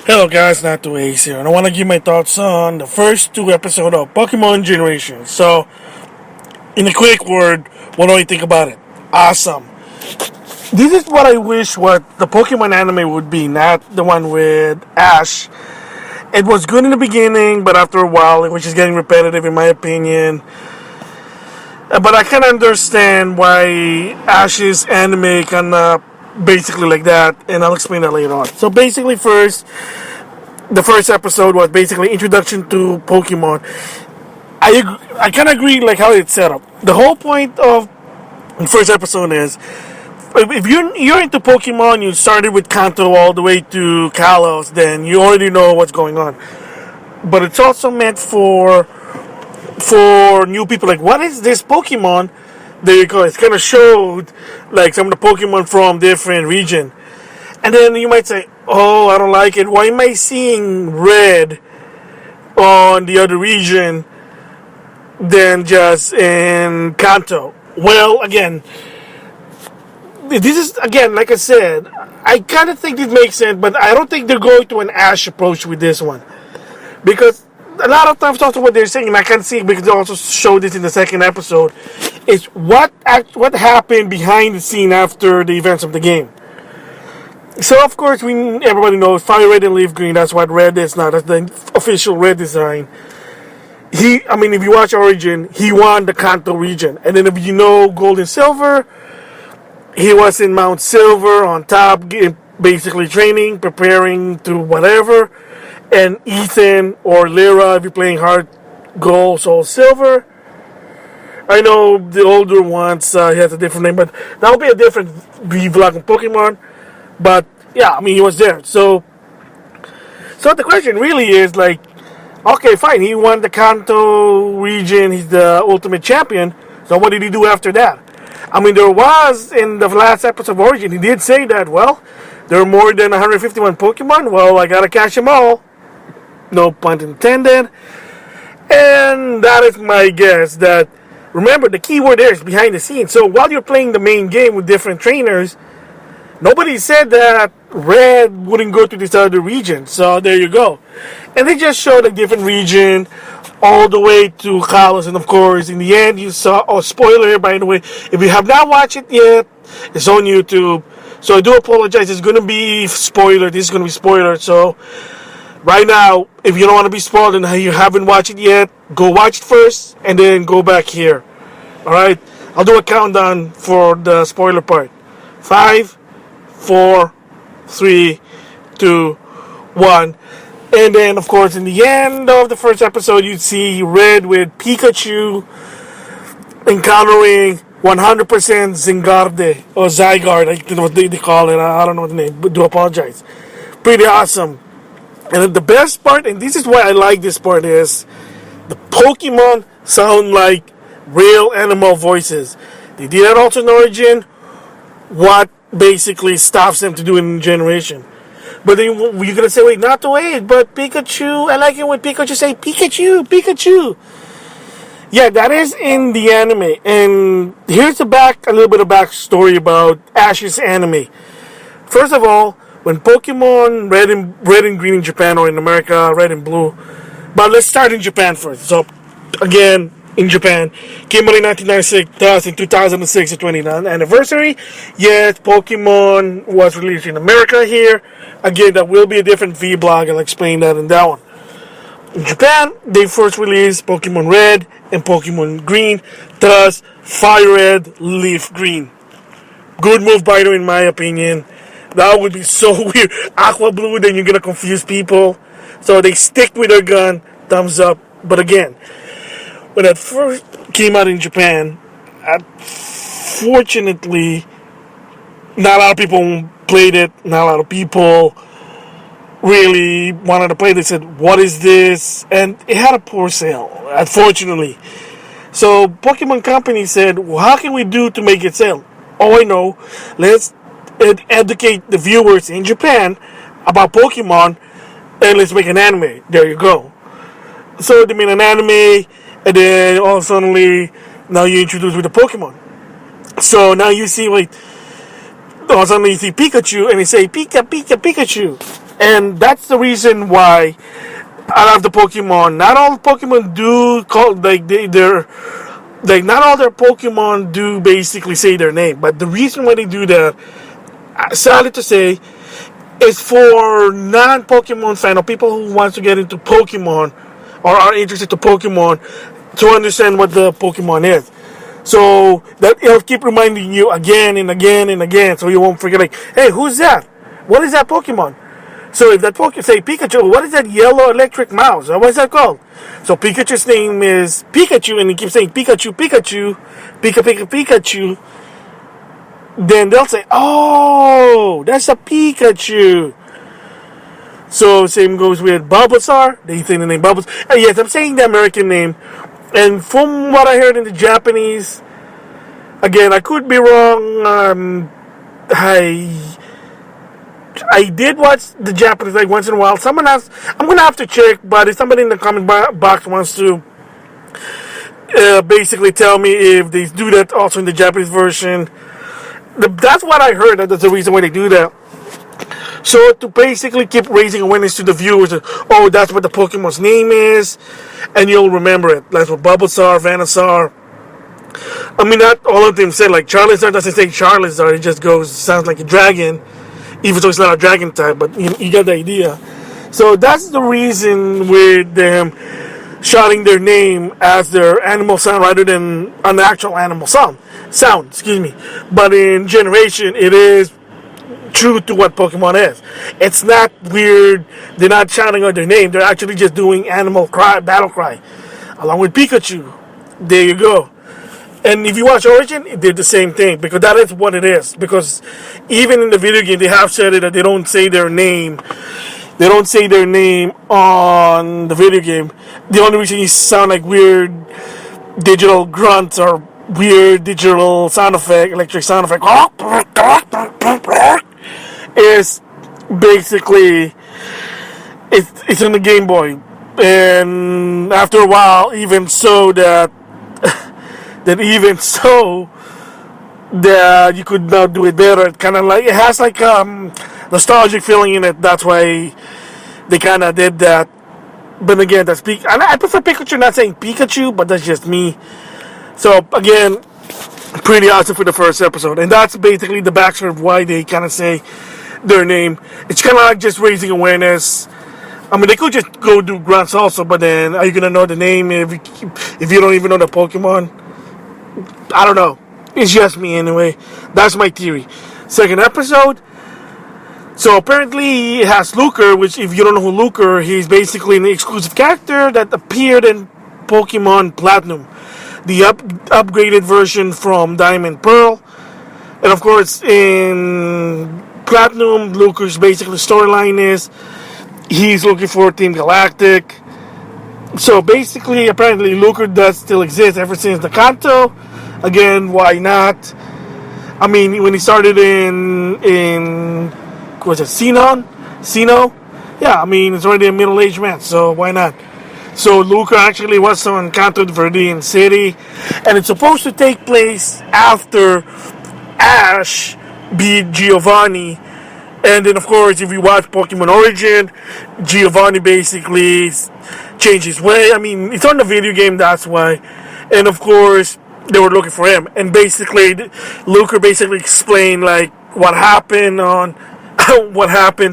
Hello guys, NautoAisDx here, and I want to give my thoughts on the first two episodes of Pokemon Generation. So, in a quick word, what do I think about it? Awesome. This is what I wish what the Pokemon anime would be, not the one with Ash. It was good in the beginning, but after a while, it was just getting repetitive in my opinion. But I can understand why Ash's anime kind of basically like that, and I'll explain that later on. So basically, the first episode was basically introduction to Pokemon. I kind of agree like how it's set up. The whole point of the first episode is if you're into Pokemon, you started with Kanto all the way to Kalos, then you already know what's going on. But it's also meant for new people. Like, what is this Pokemon? There you go. It's kind of showed like some of the Pokemon from different region, and then you might say, "Oh, I don't like it. Why am I seeing red on the other region than just in Kanto?" Well, again, this is again, like I said, I kind of think it makes sense, but I don't think they're going to an Ash approach with this one because a lot of times also what they're saying, and I can see because they also showed this in the second episode, is what happened behind the scene after the events of the game. So of course everybody knows fire red and leaf green. That's what red is now. That's the official red design. If you watch Origin, he won the Kanto region, and then if you know Gold and Silver, he was in Mount Silver on top, basically training, preparing to whatever. And Ethan or Lyra, if you're playing Heart Gold, Soul Silver. I know the older ones, he has a different name, but that'll be a different vlog on Pokemon. But yeah, he was there. So the question really is like, okay, fine, he won the Kanto region, he's the ultimate champion. So what did he do after that? There was in the last episode of Origin, he did say that, well, there are more than 151 Pokemon. Well, I gotta catch them all. No pun intended. And that is my guess that, remember, the keyword there is behind the scenes. So while you're playing the main game with different trainers, nobody said that Red wouldn't go to this other region. So there you go. And they just showed a different region all the way to Kalos. And of course, in the end, you saw, spoiler by the way, if you have not watched it yet, it's on YouTube. So I do apologize. It's going to be spoiler. This is going to be spoiler. So right now, if you don't want to be spoiled and you haven't watched it yet, go watch it first and then go back here. Alright? I'll do a countdown for the spoiler part. 5, 4, 3, 2, 1. And then, of course, in the end of the first episode, you'd see Red with Pikachu encountering 100% Zygarde or Zygarde, I don't know what they call it. I don't know the name, but do apologize. Pretty awesome. And the best part, and this is why I like this part, is the Pokemon sound like real animal voices. They did that also in Origin. What basically stops them to do it in Generation? But then you're gonna say, wait, not the way, but Pikachu. I like it when Pikachu say Pikachu, Pikachu. Yeah, that is in the anime. And here's a little bit of backstory about Ash's anime. First of all, when Pokemon Red and Green in Japan, or in America, Red and Blue. But let's start in Japan first. So, again, in Japan, came out in 1996, thus in 2006, the 29th anniversary. Yes, Pokemon was released in America here. Again, that will be a different vlog. I'll explain that in that one. In Japan, they first released Pokemon Red and Pokemon Green, thus Fire Red, Leaf Green. Good move, by the way, in my opinion. That would be so weird. Aqua Blue, then you're gonna confuse people. So they stick with their gun, thumbs up. But again, when it first came out in Japan, fortunately, not a lot of people played it. Not a lot of people really wanted to play it. They said, what is this? And it had a poor sale, unfortunately. So Pokemon Company said, well, how can we do to make it sell? Oh, I know. Let's educate the viewers in Japan about Pokemon, and let's make an anime. There you go. So they made an anime, and then all suddenly, now you introduce with the Pokemon. So now you see, like, all of a sudden you see Pikachu, and they say, Pika, Pika, Pikachu. And that's the reason why I love the Pokemon. Not all Pokemon do call they're like not all their Pokemon do basically say their name. But the reason why they do that, sadly to say, is for non-Pokemon fan or people who want to get into Pokemon or are interested to Pokemon to understand what the Pokemon is. So that it'll keep reminding you again and again and again, so you won't forget. Like, hey, who's that? What is that Pokemon? So if that Pokemon, say Pikachu, what is that yellow electric mouse? What is that called? So Pikachu's name is Pikachu, and he keeps saying Pikachu, Pikachu, Pikachu. Then they'll say, oh, that's a Pikachu. So same goes with Bulbasaur. They say the name Bulbasaur. And yes, I'm saying the American name. And from what I heard in the Japanese, again, I could be wrong. I did watch the Japanese like once in a while. I'm gonna have to check, but if somebody in the comment box wants to basically tell me if they do that also in the Japanese version, that's what I heard. That's the reason why they do that. So to basically keep raising awareness to the viewers, oh, that's what the Pokemon's name is, and you'll remember it. That's what Bulbasaur, Venusaur. I mean, not all of them say like Charizard doesn't say Charizard. It just sounds like a dragon, even though it's not a dragon type. But you get the idea. So that's the reason with them shouting their name as their animal sound rather than an actual animal sound. Excuse me. But in Generation, it is true to what Pokemon is. It's not weird. They're not shouting out their name. They're actually just doing animal cry, battle cry, along with Pikachu. There you go. And if you watch Origin, it did the same thing because that is what it is. Because even in the video game, they have said it that they don't say their name. They don't say their name on the video game. The only reason you sound like weird digital grunts or weird digital sound effect, electric sound effect, is basically it's in the Game Boy, and after a while, even so that you could now do it better. It kind of like it has like nostalgic feeling in it. That's why they kind of did that. But again, that's I prefer Pikachu, not saying Pikachu, but that's just me. So again, pretty awesome for the first episode, and that's basically the backstory of why they kind of say their name. It's kind of like just raising awareness. I mean, they could just go do grunts also, but then are you gonna know the name if you don't even know the Pokemon? I don't know. It's just me anyway. That's my theory. Second episode. So apparently it has Luker, which if you don't know who Luker, he's basically an exclusive character that appeared in Pokemon Platinum, the upgraded version from Diamond Pearl. And of course in Platinum, Luker's basically storyline is he's looking for Team Galactic. So basically, apparently Luker does still exist ever since the Kanto. Again, why not? I mean, when he started in was it Sinnoh? Yeah, I mean, it's already a middle-aged man, so why not? So Luker actually was on Kanto Viridian City, and it's supposed to take place after Ash beat Giovanni. And then, of course, if you watch Pokemon Origin, Giovanni basically changed his way. I mean, it's on the video game, that's why. And, of course, they were looking for him. And basically, Luker basically explained, like, what happened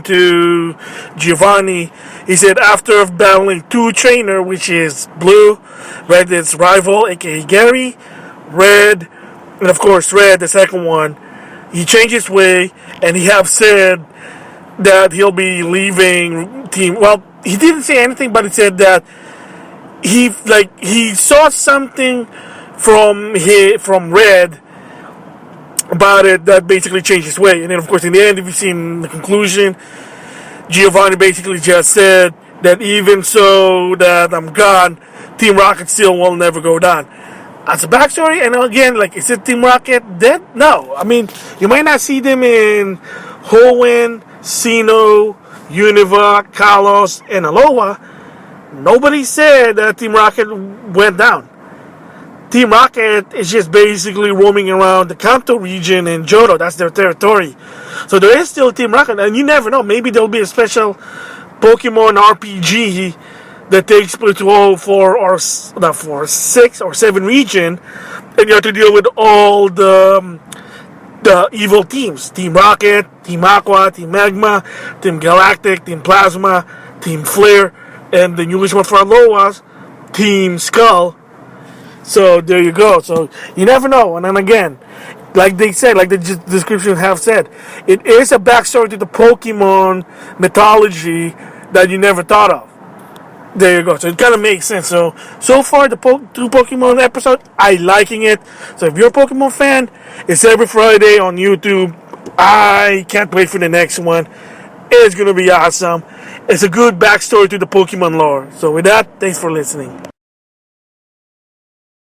to Giovanni. He said after battling two trainers, which is Blue, Red is rival, aka Gary, Red, and of course Red, the second one, he changed his way, and he have said that he'll be leaving team. Well, he didn't say anything, but he said that he saw something from Red about it that basically changed his way. And then, of course, in the end, if you've seen the conclusion, Giovanni basically just said that even so that I'm gone, Team Rocket still will never go down. As a backstory, and again, like, is it Team Rocket dead? No. I mean, you might not see them in Hoenn, Sinnoh, Unova, Kalos, and Alola. Nobody said that Team Rocket went down. Team Rocket is just basically roaming around the Kanto region in Johto. That's their territory. So there is still Team Rocket, and you never know. Maybe there'll be a special Pokemon RPG that takes place to all 6 or 7 region, and you have to deal with all the evil teams. Team Rocket, Team Aqua, Team Magma, Team Galactic, Team Plasma, Team Flare, and the newest one for Alolas, Team Skull. So there you go. So you never know. And then again, like they said, like the description have said, it is a backstory to the Pokemon mythology that you never thought of. There you go. So it kind of makes sense. So far, the 2 Pokemon episode, I liking it. So if you're a Pokemon fan, it's every Friday on YouTube. I can't wait for the next one. It's going to be awesome. It's a good backstory to the Pokemon lore. So with that, thanks for listening.